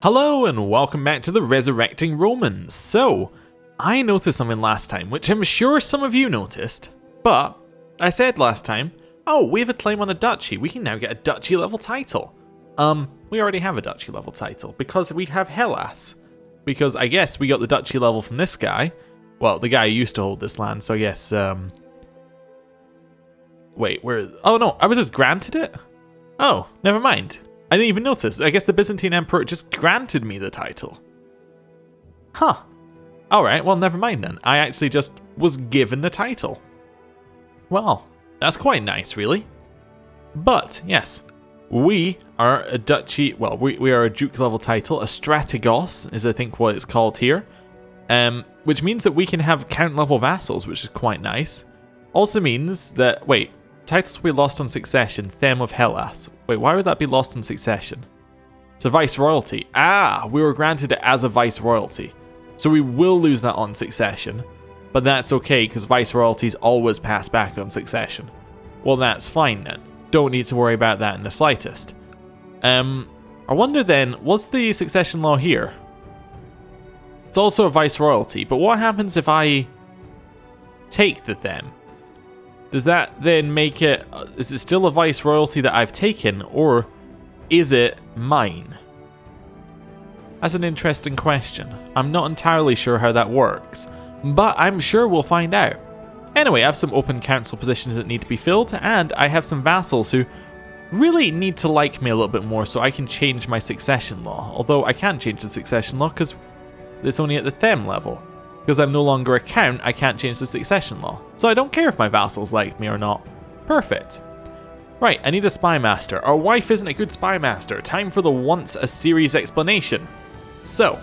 Hello and welcome back to the Resurrecting Romans. So, I noticed something last time, which I'm sure some of you noticed, but I said last time, oh, we have a claim on a duchy, we can now get a duchy level title. We already have a duchy level title, because we have Hellas. Because I guess we got the duchy level from this guy, well, the guy who used to hold this land, so I guess, wait, oh no, I was just granted it? Oh, never mind. I didn't even notice. I guess the Byzantine Emperor just granted me the title. Huh. Alright, well, never mind then. I actually just was given the title. Well, that's quite nice, really. But, yes, we are a duchy, well, we are a duke level title. A strategos is, I think, what it's called here. Which means that we can have count level vassals, which is quite nice. Also means that, wait, titles we lost on succession, Them of Hellas. Wait, why would that be lost on succession? It's a viceroyalty. Ah, we were granted it as a viceroyalty. So we will lose that on succession. But that's okay, because viceroyalties always pass back on succession. Well, that's fine then. Don't need to worry about that in the slightest. I wonder then, what's the succession law here? It's also a viceroyalty, but what happens if I take the Them? Does that then make it, is it still a viceroyalty that I've taken, or is it mine? That's an interesting question. I'm not entirely sure how that works, but I'm sure we'll find out. Anyway, I have some open council positions that need to be filled, and I have some vassals who really need to like me a little bit more so I can change my succession law. Although I can't change the succession law because it's only at the Them level. Because I'm no longer a count, I can't change the succession law. So I don't care if my vassals like me or not. Perfect. Right, I need a spy master. Our wife isn't a good spy master. Time for the once a series explanation. So,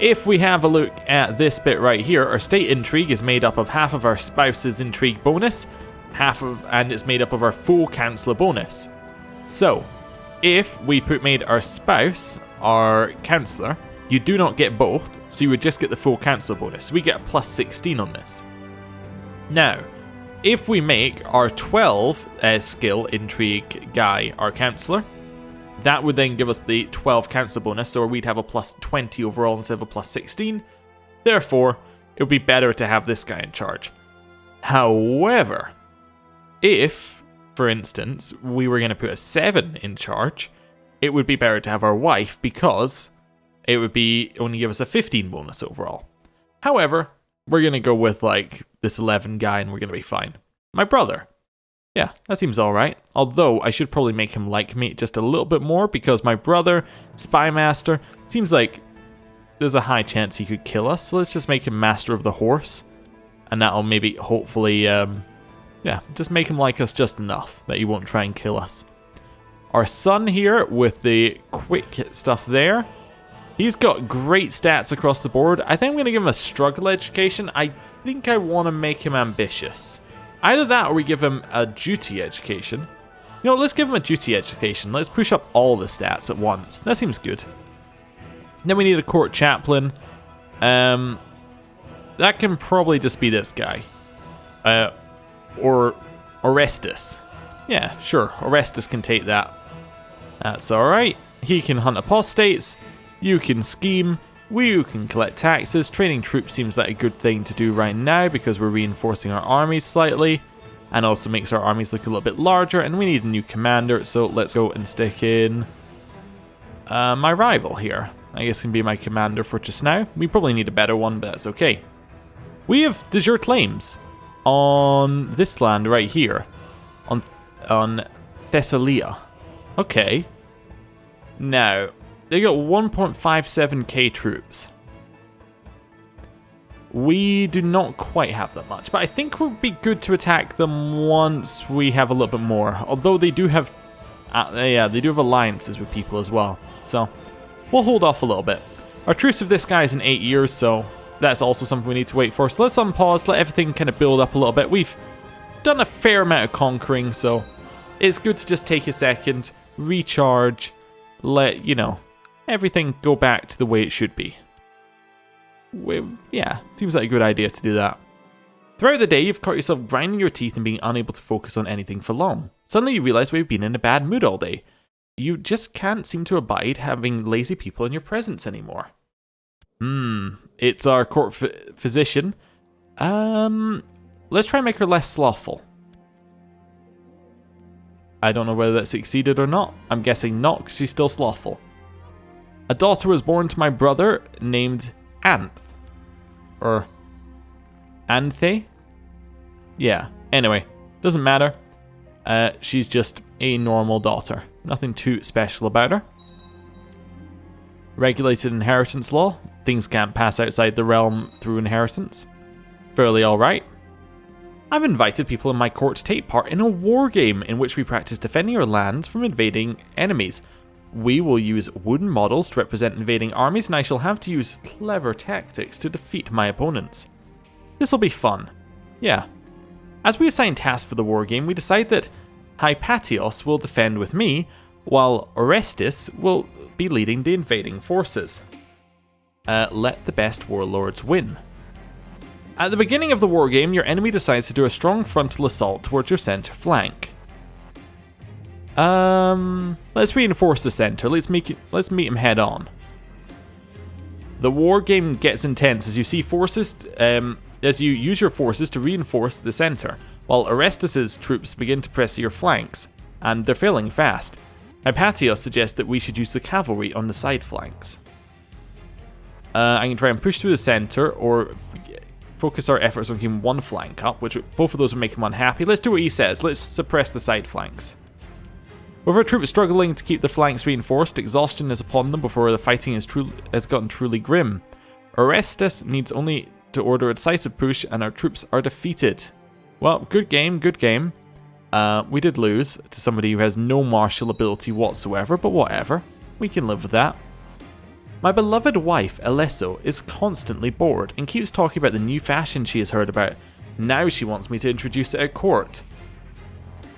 if we have a look at this bit right here, our state intrigue is made up of half of our spouse's intrigue bonus, and it's made up of our full councillor bonus. So, if we made our spouse our councillor, you do not get both, so you would just get the full councillor bonus. We get a plus 16 on this. Now, if we make our 12 skill intrigue guy our councillor, that would then give us the 12 councillor bonus, so we'd have a plus 20 overall instead of a plus 16. Therefore, it would be better to have this guy in charge. However, if, for instance, we were going to put a 7 in charge, it would be better to have our wife because it would be only give us a 15 bonus overall. However, we're going to go with like this 11 guy and we're going to be fine. My brother. Yeah, that seems alright. Although I should probably make him like me just a little bit more because my brother, Spy Master, seems like there's a high chance he could kill us. So let's just make him Master of the Horse. And that'll maybe, hopefully, yeah, just make him like us just enough that he won't try and kill us. Our son here with the quick stuff there. He's got great stats across the board. I think I'm going to give him a struggle education. I think I want to make him ambitious. Either that or we give him a duty education. You know, let's give him a duty education. Let's push up all the stats at once. That seems good. Then we need a court chaplain. That can probably just be this guy. Or Orestes. Yeah, sure. Orestes can take that. That's alright. He can hunt apostates. You can scheme, you can collect taxes. Training troops seems like a good thing to do right now because we're reinforcing our armies slightly and also makes our armies look a little bit larger, and we need a new commander, so let's go and stick in my rival here. I guess can be my commander for just now. We probably need a better one, but that's okay. We have de jure claims on this land right here, on Thessalia. Okay. Now, they got 1.57k troops. We do not quite have that much, but I think it would be good to attack them once we have a little bit more. Although they do have, yeah, they do have alliances with people as well. So we'll hold off a little bit. Our truce with this guy is in 8 years, so that's also something we need to wait for. So let's unpause, let everything kind of build up a little bit. We've done a fair amount of conquering, so it's good to just take a second, recharge, let, you know, everything go back to the way it should be. Yeah, seems like a good idea to do that. Throughout the day, you've caught yourself grinding your teeth and being unable to focus on anything for long. Suddenly you realise we've been in a bad mood all day. you just can't seem to abide having lazy people in your presence anymore. It's our court physician. Let's try and make her less slothful. I don't know whether that succeeded or not. I'm guessing not, because she's still slothful. A daughter was born to my brother named Anth. Or Anthe? Yeah, anyway, doesn't matter. She's just a normal daughter. Nothing too special about her. Regulated inheritance law. Things can't pass outside the realm through inheritance. Fairly alright. I've invited people in my court to take part in a war game in which we practice defending our lands from invading enemies. We will use wooden models to represent invading armies, and I shall have to use clever tactics to defeat my opponents. This'll be fun. Yeah. As we assign tasks for the war game, we decide that Hypatios will defend with me, while Orestes will be leading the invading forces. Let the best warlords win. At the beginning of the war game, your enemy decides to do a strong frontal assault towards your center flank. Let's reinforce the center. Let's meet him head on. The war game gets intense as you see forces, as you use your forces to reinforce the center, while Orestes' troops begin to press your flanks, and they're failing fast. Hypatios suggests that we should use the cavalry on the side flanks. I can try and push through the center, or focus our efforts on keeping one flank up, which both of those would make him unhappy. Let's do what he says. Let's suppress the side flanks. With our troops struggling to keep the flanks reinforced, exhaustion is upon them before the fighting has gotten truly grim. Orestes needs only to order a decisive push, and our troops are defeated. Well, good game, good game. We did lose to somebody who has no martial ability whatsoever, but whatever. We can live with that. My beloved wife, Alesso, is constantly bored and keeps talking about the new fashion she has heard about. Now she wants me to introduce it at court.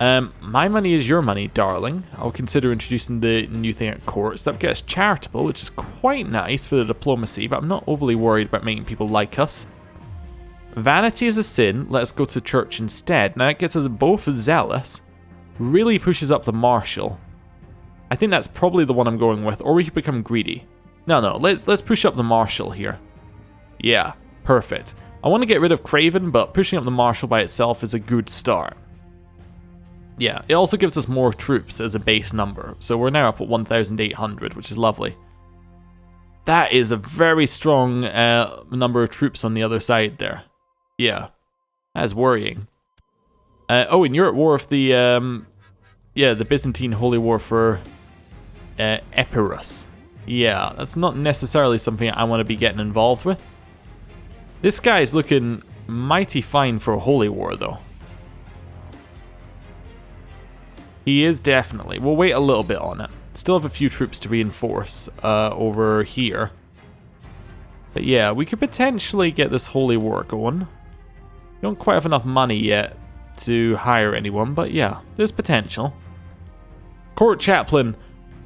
My money is your money, darling. I'll consider introducing the new thing at court, so that gets charitable, which is quite nice for the diplomacy, but I'm not overly worried about making people like us. Vanity is a sin, let us go to church instead. Now that gets us both zealous, really pushes up the martial. I think that's probably the one I'm going with, or we could become greedy. No, let's push up the martial here. Yeah, perfect. I want to get rid of Craven, but pushing up the martial by itself is a good start. Yeah, it also gives us more troops as a base number, so we're now up at 1,800, which is lovely. That is a very strong number of troops on the other side there. Yeah, that is worrying. And you're at war with the Byzantine Holy War for Epirus. Yeah, that's not necessarily something I want to be getting involved with. This guy's looking mighty fine for a Holy War, though. He is definitely. We'll wait a little bit on it. Still have a few troops to reinforce over here. But yeah, we could potentially get this Holy War going. We don't quite have enough money yet to hire anyone, but yeah, there's potential. Court Chaplain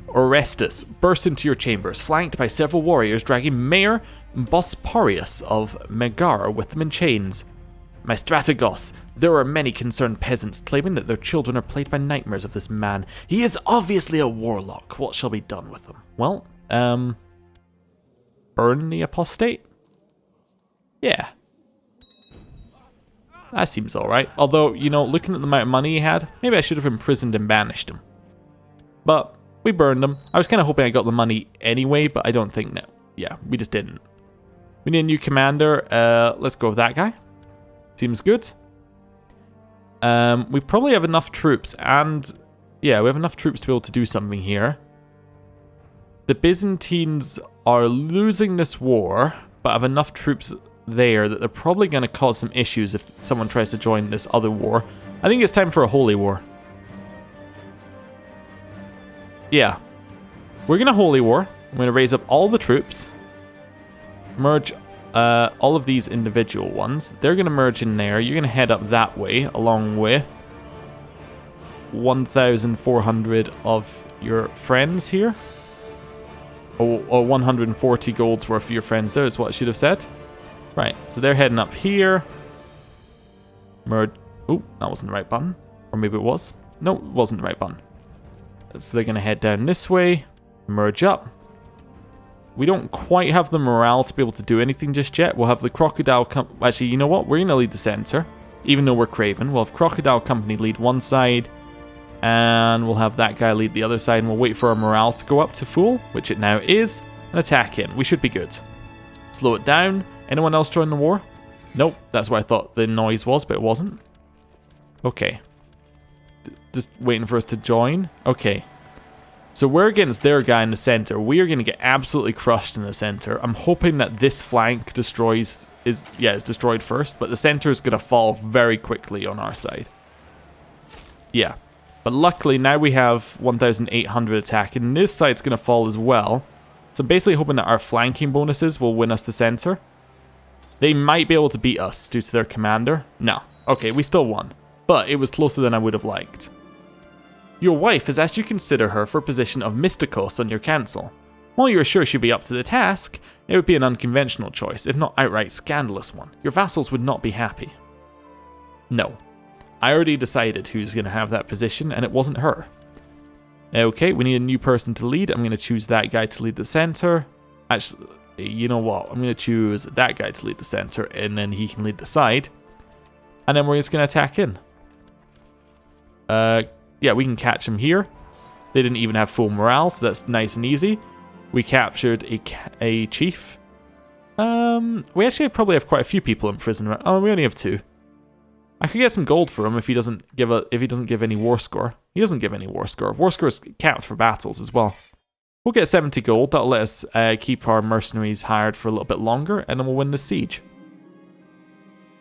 Orestes bursts into your chambers, flanked by several warriors dragging Mayor Bosporius of Megara with them in chains. My strategos, there are many concerned peasants claiming that their children are plagued by nightmares of this man. He is obviously a warlock. What shall be done with him? Well, burn the apostate? Yeah. That seems alright. Although, you know, looking at the amount of money he had, maybe I should have imprisoned and banished him. But we burned him. I was kind of hoping I got the money anyway, but I don't think that. Yeah, we just didn't. We need a new commander. Let's go with that guy. Seems good. We probably have enough troops, and yeah, we have enough troops to be able to do something here. The Byzantines are losing this war, but have enough troops there that they're probably going to cause some issues if someone tries to join this other war. I think it's time for a Holy War. Yeah. We're going to Holy War. I'm going to raise up all the troops. Merge all of these individual ones. They're going to merge in there. You're going to head up that way along with 1,400 of your friends here. Or 140 gold's worth of your friends there is what I should have said. Right, so they're heading up here. Merge. Oh, that wasn't the right button. Or maybe it was. No, it wasn't the right button. So they're going to head down this way, merge up. We don't quite have the morale to be able to do anything just yet. We'll have the Crocodile Actually, you know what? We're going to lead the center, even though we're Craven. We'll have Crocodile Company lead one side, and we'll have that guy lead the other side, and we'll wait for our morale to go up to full, which it now is, and attack in. We should be good. Slow it down. Anyone else join the war? Nope, that's what I thought the noise was, but it wasn't. Okay. Just waiting for us to join. Okay. So we're against their guy in the center. We are going to get absolutely crushed in the center. I'm hoping that this flank is destroyed first, but the center is going to fall very quickly on our side. Yeah. But luckily now we have 1,800 attack, and this side's going to fall as well. So I'm basically hoping that our flanking bonuses will win us the center. They might be able to beat us due to their commander. No. Okay, we still won. But it was closer than I would have liked. Your wife has asked you to consider her for a position of Mystikos on your council. While you are sure she'd be up to the task, it would be an unconventional choice, if not outright scandalous one. Your vassals would not be happy. No. I already decided who's going to have that position, and it wasn't her. Okay, we need a new person to lead. I'm going to choose that guy to lead the center. Actually, you know what? I'm going to choose that guy to lead the center, and then he can lead the side. And then we're just going to attack in. Yeah, we can catch them here. They didn't even have full morale, so that's nice and easy. We captured a chief. We actually probably have quite a few people in prison. Oh, we only have 2. I could get some gold for him if he doesn't give any war score. He doesn't give any war score. War score is capped for battles as well. We'll get 70 gold. That'll let us keep our mercenaries hired for a little bit longer, and then we'll win the siege.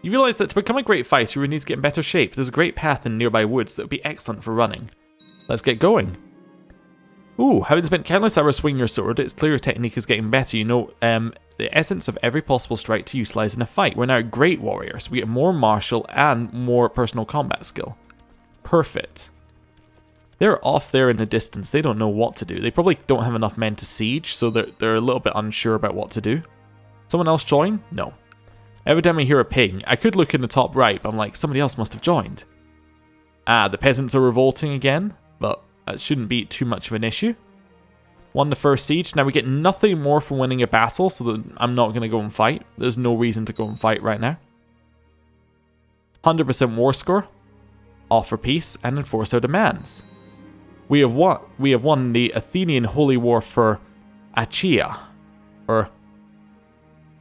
You realise that to become a great fighter, you would need to get in better shape. There's a great path in nearby woods that would be excellent for running. Let's get going. Ooh, having spent countless hours swinging your sword, it's clear your technique is getting better. You know the essence of every possible strike to utilise in a fight. We're now great warriors. We get more martial and more personal combat skill. Perfect. They're off there in the distance. They don't know what to do. They probably don't have enough men to siege, so they're a little bit unsure about what to do. Someone else join? No. Every time I hear a ping, I could look in the top right, but I'm like, somebody else must have joined. Ah, the peasants are revolting again, but that shouldn't be too much of an issue. Won the first siege. Now we get nothing more from winning a battle, so that I'm not going to go and fight. There's no reason to go and fight right now. 100% war score. Offer peace and enforce our demands. We have won the Athenian holy war for Achaia. Or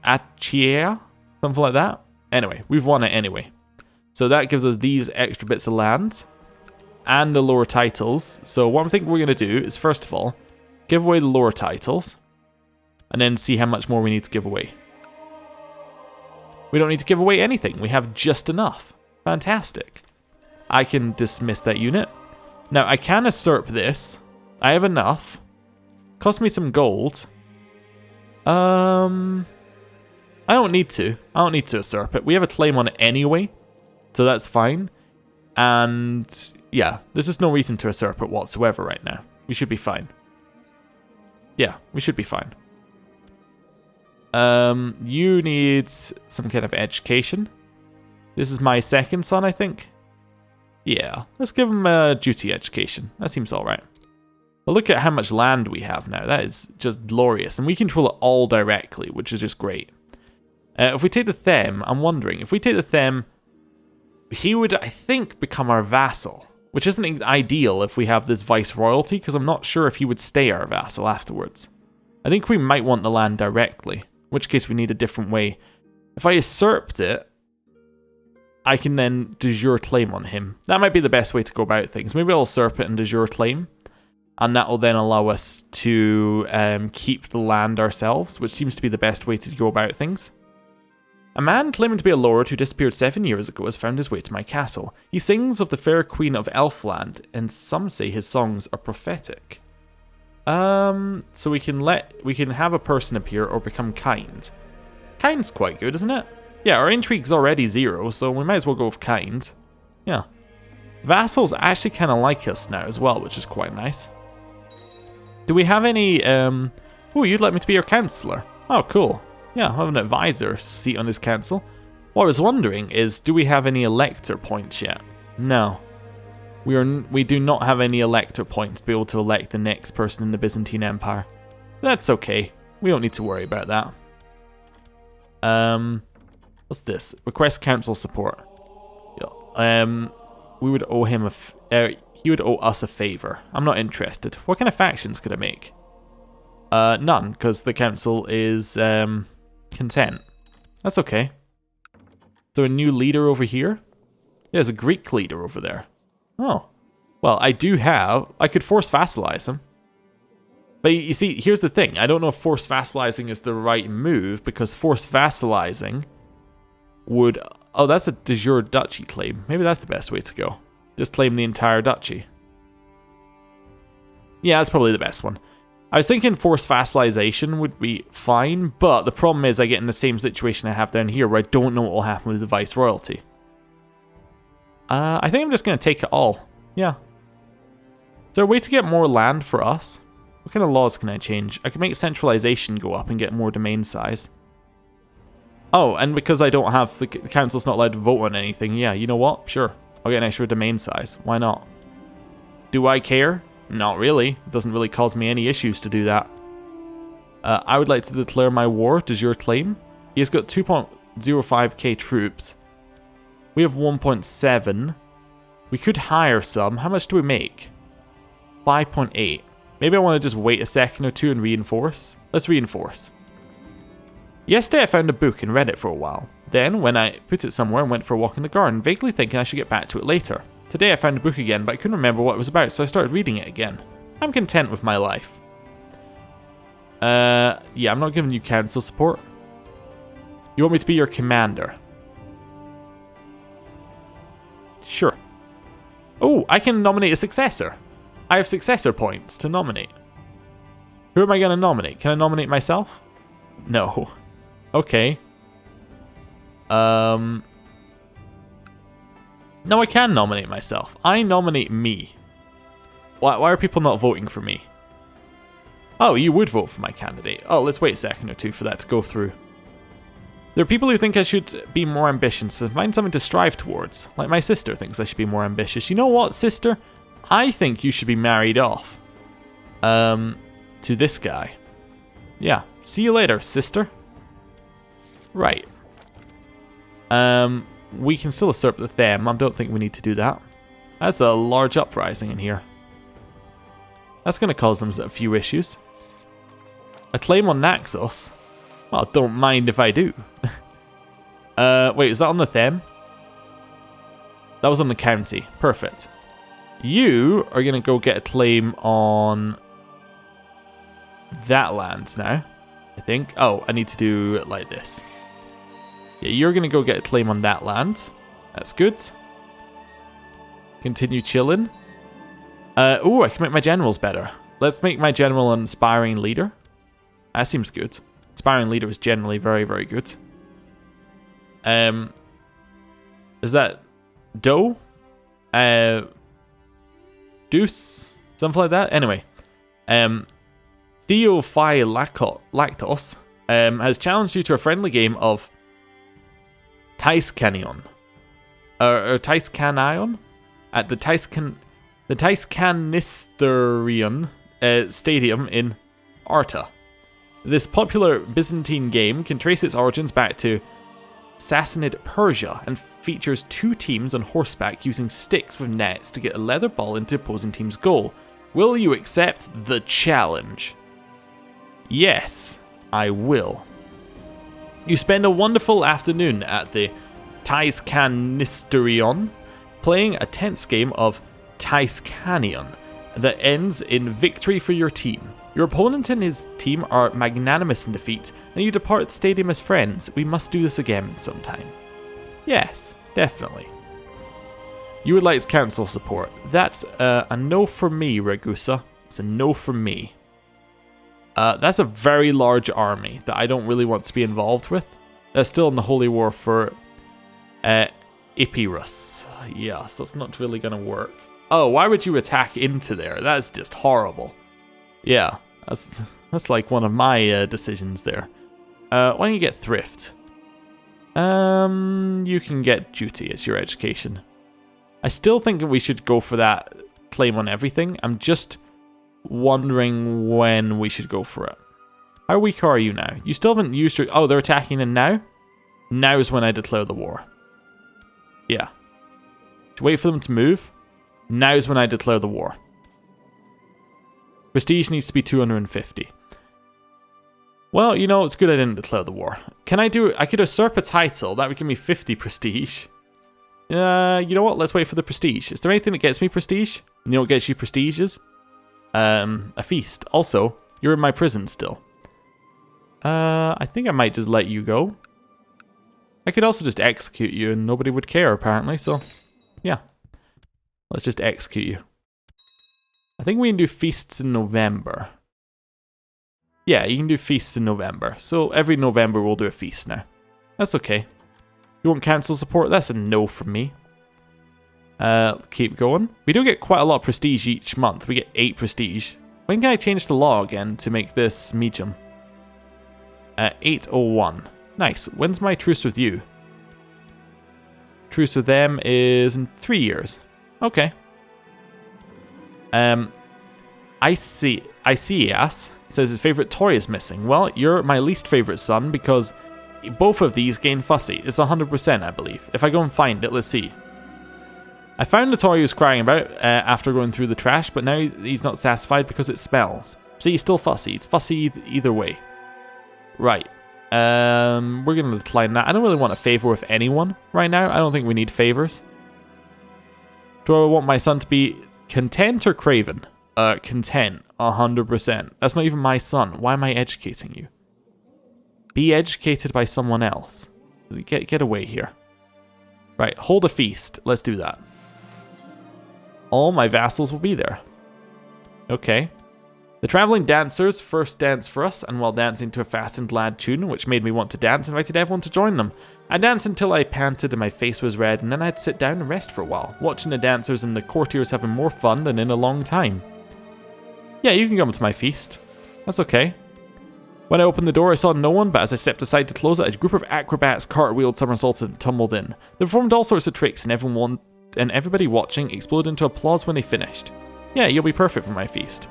Achaia? Something like that. Anyway, we've won it anyway. So that gives us these extra bits of land and the lower titles. So what I'm thinking we're going to do is, first of all, give away the lower titles and then see how much more we need to give away. We don't need to give away anything. We have just enough. Fantastic. I can dismiss that unit. Now, I can usurp this. I have enough. Cost me some gold. I don't need to. I don't need to usurp it. We have a claim on it anyway, so that's fine. And yeah, there's just no reason to usurp it whatsoever right now. We should be fine. Yeah, we should be fine. You need some kind of education. This is my second son, I think. Yeah, let's give him a duty education. That seems alright. But look at how much land we have now. That is just glorious. And we control it all directly, which is just great. If we take the Them, I'm wondering, if we take the Them, he would, I think, become our vassal, which isn't ideal if we have this viceroyalty, because I'm not sure if he would stay our vassal afterwards. I think we might want the land directly, in which case we need a different way. If I usurped it, I can then de jure claim on him. That might be the best way to go about things. Maybe I'll usurp it and de jure claim, and that will then allow us to keep the land ourselves, which seems to be the best way to go about things. A man claiming to be a lord who disappeared 7 years ago has found his way to my castle. He sings of the fair queen of Elfland, and some say his songs are prophetic. So we can have a person appear or become kind. Kind's quite good, isn't it? Yeah, our intrigue's already 0, so we might as well go with kind. Yeah. Vassals actually kind of like us now as well, which is quite nice. Do we have any, oh, you'd like me to be your councillor. Oh, cool. Yeah, I have an advisor seat on his council. What I was wondering is, do we have any elector points yet? No. We do not have any elector points to be able to elect the next person in the Byzantine Empire. That's okay. We don't need to worry about that. What's this? Request council support. We would owe him he would owe us a favor. I'm not interested. What kind of factions could I make? None, because the council is content. That's okay. So a new leader over here? There's a Greek leader over there. Oh. Well, I could force vassalize him. But you see, here's the thing. I don't know if force vassalizing is the right move, because force vassalizing would... Oh, that's a de jure duchy claim. Maybe that's the best way to go. Just claim the entire duchy. Yeah, that's probably the best one. I was thinking forced vassalization would be fine, but the problem is I get in the same situation I have down here where I don't know what will happen with the viceroyalty. I think I'm just going to take it all. Yeah. Is there a way to get more land for us? What kind of laws can I change? I can make centralization go up and get more domain size. Oh, and because I don't have... The council's not allowed to vote on anything. Yeah, you know what? Sure. I'll get an extra domain size. Why not? Do I care? Not really. It doesn't really cause me any issues to do that. I would like to declare my war. Does your claim? He has got 2.05k troops. We have 1.7. We could hire some. How much do we make? 5.8. Maybe I want to just wait a second or two and reinforce. Let's reinforce. Yesterday I found a book and read it for a while. Then, when I put it somewhere and went for a walk in the garden, vaguely thinking I should get back to it later. Today I found a book again, but I couldn't remember what it was about, so I started reading it again. I'm content with my life. Yeah, I'm not giving you council support. You want me to be your commander? Sure. Oh, I can nominate a successor. I have successor points to nominate. Who am I going to nominate? Can I nominate myself? No. Okay. No, I can nominate myself. I nominate me. Why are people not voting for me? Oh, you would vote for my candidate. Oh, let's wait a second or two for that to go through. There are people who think I should be more ambitious and find something to strive towards. Like my sister thinks I should be more ambitious. You know what, sister? I think you should be married off. To this guy. Yeah. See you later, sister. Right. We can still usurp the them. I don't think we need to do that. That's a large uprising in here. That's going to cause them a few issues. A claim on Naxos? Well, don't mind if I do. Wait, is that on the them? That was on the county. Perfect. You are going to go get a claim on that land now, I think. Oh, I need to do it like this. Yeah, you're going to go get a claim on that land. That's good. Continue chilling. Oh, I can make my generals better. Let's make my general an inspiring leader. That seems good. Inspiring leader is generally very, very good. Is that Doe? Deuce? Something like that? Anyway. Theophyllactos has challenged you to a friendly game of Taiskanion. Or Taiskanion? At the Taiskanisterion Stadium in Arta. This popular Byzantine game can trace its origins back to Sassanid Persia and features two teams on horseback using sticks with nets to get a leather ball into opposing team's goal. Will you accept the challenge? Yes, I will. You spend a wonderful afternoon at the Taiskanisterion playing a tense game of Taiskanion that ends in victory for your team. Your opponent and his team are magnanimous in defeat, and you depart the stadium as friends. We must do this again sometime. Yes, definitely. You would like council support. That's a no for me, Ragusa. It's a no for me. That's a very large army that I don't really want to be involved with. That's still in the Holy War for Epirus. Yes, that's not really going to work. Oh, why would you attack into there? That's just horrible. Yeah, that's like one of my decisions there. Why don't you get thrift? You can get duty as your education. I still think that we should go for that claim on everything. I'm just wondering when we should go for it. How weak are you now? You still haven't used your... Oh, they're attacking in now? Now is when I declare the war. Yeah. Wait for them to move. Now is when I declare the war. Prestige needs to be 250. Well, you know, it's good I didn't declare the war. Can I do it? I could usurp a title. That would give me 50 prestige. You know what? Let's wait for the prestige. Is there anything that gets me prestige? You know what gets you prestiges? A feast. Also, you're in my prison still. I think I might just let you go. I could also just execute you and nobody would care, apparently, so... Yeah. Let's just execute you. I think we can do feasts in November. Yeah, you can do feasts in November. So every November we'll do a feast now. That's okay. You want council support? That's a no from me. Keep going. We do get quite a lot of prestige each month. We get 8 prestige. When can I change the law again to make this medium? 801. Nice. When's my truce with you? Truce with them is in 3 years. Okay. Achaia says his favorite toy is missing. Well, you're my least favorite son because both of these gain fussy. It's 100%, I believe. If I go and find it, let's see. I found the toy he was crying about after going through the trash, but now he's not satisfied because it smells. See, he's still fussy. It's fussy either way. Right. We're going to decline that. I don't really want a favor with anyone right now. I don't think we need favors. Do I want my son to be content or craven? Content. 100%. That's not even my son. Why am I educating you? Be educated by someone else. Get away here. Right, hold a feast. Let's do that. All my vassals will be there. Okay. The traveling dancers first danced for us, and while dancing to a fast and glad tune, which made me want to dance, invited everyone to join them. I danced until I panted and my face was red, and then I'd sit down and rest for a while, watching the dancers and the courtiers having more fun than in a long time. Yeah, you can come to my feast. That's okay. When I opened the door, I saw no one, but as I stepped aside to close it, a group of acrobats cartwheeled, somersaulted, and tumbled in. They performed all sorts of tricks, and everybody watching exploded into applause when they finished. Yeah, you'll be perfect for my feast.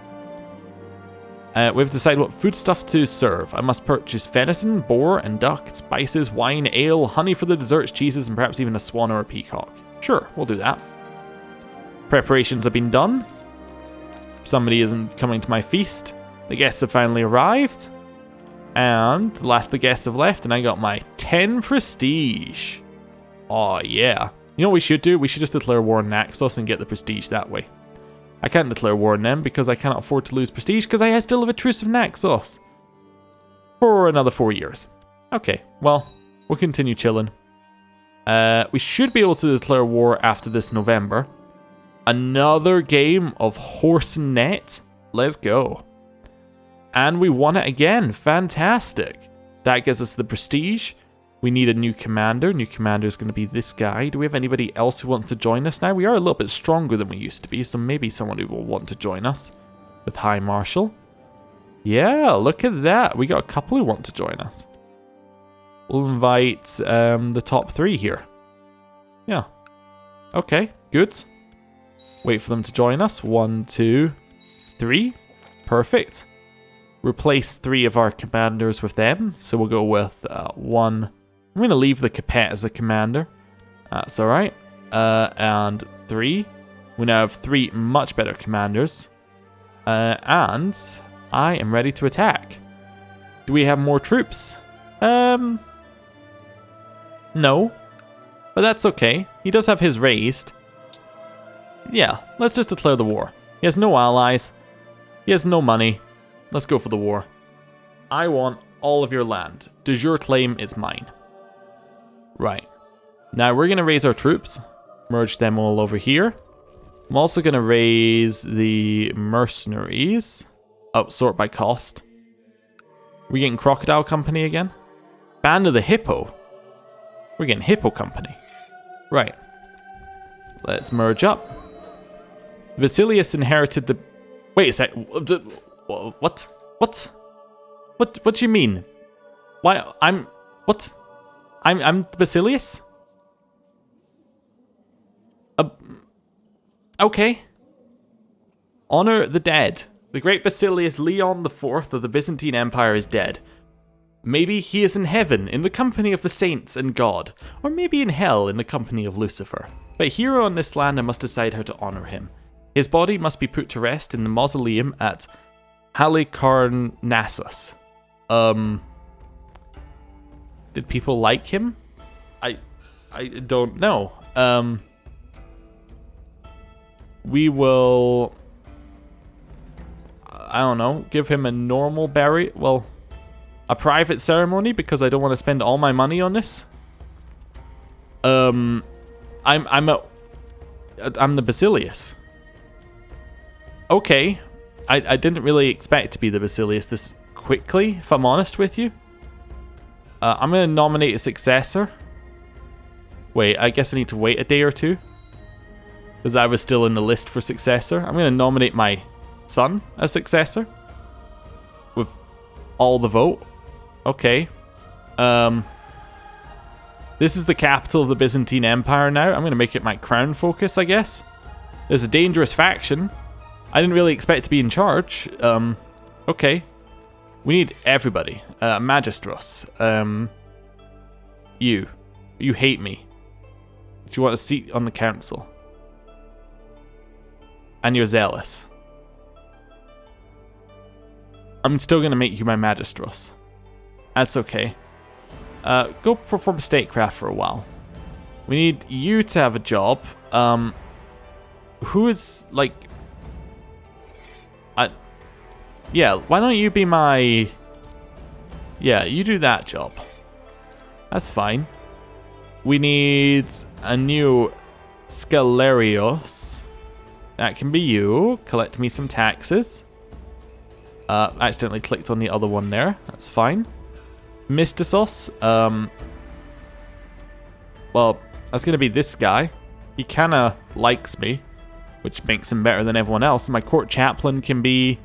We've decided what foodstuff to serve. I must purchase venison, boar, and duck, spices, wine, ale, honey for the desserts, cheeses, and perhaps even a swan or a peacock. Sure, we'll do that. Preparations have been done. Somebody isn't coming to my feast. The guests have finally arrived. And the last of the guests have left, and I got my 10 prestige. Oh, yeah. You know what we should do? We should just declare war on Naxos and get the prestige that way. I can't declare war on them because I cannot afford to lose prestige because I still have a truce of Naxos. For another 4 years. Okay, well, we'll continue chilling. We should be able to declare war after this November. Another game of horse and net. Let's go. And we won it again. Fantastic. That gives us the prestige. We need a new commander. New commander is going to be this guy. Do we have anybody else who wants to join us now? We are a little bit stronger than we used to be, so maybe someone who will want to join us with High Marshal. Yeah, look at that. We got a couple who want to join us. We'll invite the top 3 here. Yeah. Okay, good. Wait for them to join us. 1, 2, 3. Perfect. Replace 3 of our commanders with them. So we'll go with 1. I'm going to leave the Capet as a commander. That's alright. And 3. We now have 3 much better commanders. And I am ready to attack. Do we have more troops? No. But that's okay. He does have his raised. Yeah, let's just declare the war. He has no allies. He has no money. Let's go for the war. I want all of your land. De jure claim is mine. Right. Now we're going to raise our troops. Merge them all over here. I'm also going to raise the mercenaries. Oh, sort by cost. We're getting Crocodile Company again. Band of the Hippo. We're getting Hippo Company. Right. Let's merge up. Vasilius inherited the... Wait a sec. What? What do you mean? Why? What? I'm Basilius? Okay. Honor the dead. The great Basilius Leon IV of the Byzantine Empire is dead. Maybe he is in heaven in the company of the saints and God, or maybe in hell in the company of Lucifer. But here on this land I must decide how to honor him. His body must be put to rest in the mausoleum at Naxos. Did people like him? I don't know. We will, I don't know, give him a normal burial. Well, a private ceremony because I don't want to spend all my money on this. I'm the Basilius. Okay, I didn't really expect to be the Basilius this quickly, if I'm honest with you. I'm gonna nominate a successor. Wait, I guess I need to wait a day or two because I was still in the list for successor. I'm gonna nominate my son as successor with all the vote. Okay. This is the capital of the Byzantine Empire now. I'm going to make it my crown focus, I guess. There's a dangerous faction. I didn't really expect to be in charge. Okay. We need everybody. Magistros. You hate me. Do you want a seat on the council? And you're zealous. I'm still going to make you my Magistros. That's okay. Go perform statecraft for a while. We need you to have a job. Who is, like... yeah, why don't you be my... Yeah, you do that job. That's fine. We need a new Scalarios. That can be you. Collect me some taxes. Accidentally clicked on the other one there. That's fine. Mystisos. Well, that's going to be this guy. He kind of likes me, which makes him better than everyone else. And my court chaplain can be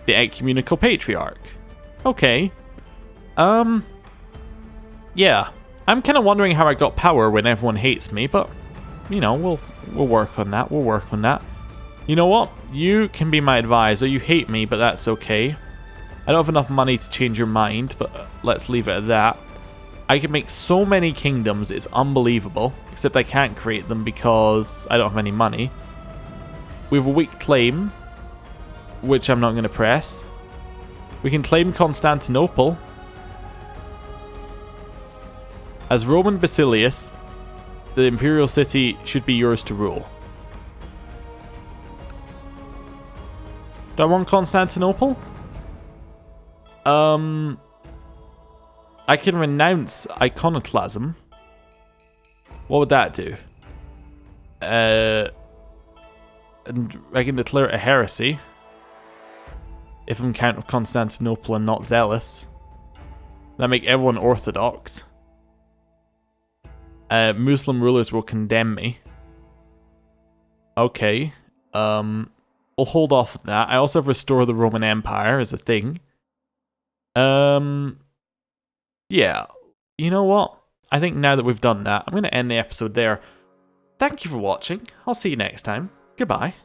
the ecumenical patriarch. Okay. Yeah. I'm kind of wondering how I got power when everyone hates me, but, you know, we'll work on that. We'll work on that. You know what? You can be my advisor. You hate me, but that's okay. I don't have enough money to change your mind, but let's leave it at that. I can make so many kingdoms, it's unbelievable. Except I can't create them because I don't have any money. We have a weak claim, which I'm not going to press. We can claim Constantinople. As Roman Basilius, the imperial city should be yours to rule. Do I want Constantinople? I can renounce iconoclasm. What would that do? And I can declare it a heresy. If I'm Count of Constantinople and not zealous. That make everyone orthodox. Muslim rulers will condemn me. Okay. We'll hold off on that. I also have Restore the Roman Empire as a thing. Yeah. You know what? I think now that we've done that, I'm going to end the episode there. Thank you for watching. I'll see you next time. Goodbye.